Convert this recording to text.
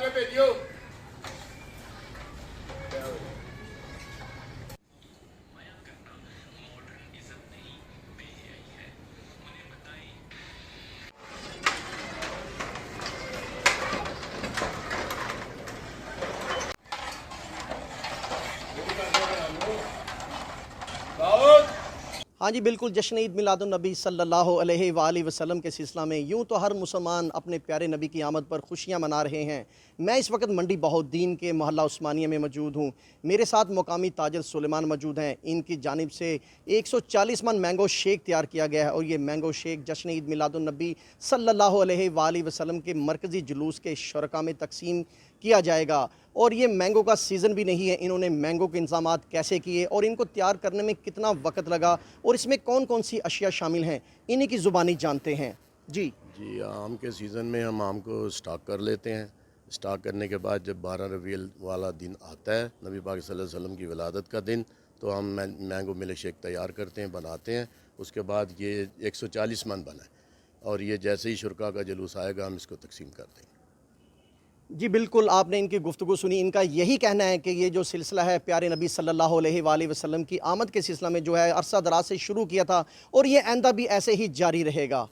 पे भेजियो। हाँ जी बिल्कुल, जश्न ईद मिलादुन्नबी सल्लल्लाहु अलैहि वसल्लम के सिलसिला में यूँ तो हर मुसलमान अपने प्यारे नबी की आमद पर खुशियाँ मना रहे हैं। मैं इस वक्त मंडी बहाउद्दीन के मोहल्ला उस्मानिया में मौजूद हूँ। मेरे साथ मुकामी ताजर सुलेमान मौजूद हैं। इनकी जानिब से 140 मन मैंगो शेक तैयार किया गया है और ये मैंगो शेक जश्न ईद मिलादुन्नबी सल्लल्लाहु अलैहि वसल्लम के मरकज़ी जुलूस के शुरका में तकसीम किया जाएगा। और ये मैंगो का सीज़न भी नहीं है, इन्होंने मैंगो के इंतज़ामात कैसे किए और इनको तैयार करने में कितना वक्त लगा और इसमें कौन कौन सी अशिया शामिल हैं, इन्हीं की ज़ुबानी जानते हैं। जी आम के सीज़न में हम आम को स्टॉक कर लेते हैं। स्टॉक करने के बाद जब 12 रबीउल वाला दिन आता है, नबी पाक सल्लल्लाहु अलैहि वसल्लम की विलादत का दिन, तो हम मैंगो मिल्क शेक तैयार करते हैं, बनाते हैं। उसके बाद ये 140 मन बना है और ये जैसे ही शुरका का जुलूस आएगा हम इसको तकसीम कर देंगे। जी बिल्कुल, आपने इनकी गुफ्तगू सुनी। इनका यही कहना है कि ये जो सिलसिला है प्यारे नबी सल्लल्लाहु अलैहि वसल्लम की आमद के सिलसिला में जो है अरसा दराज से शुरू किया था और ये आइंदा भी ऐसे ही जारी रहेगा।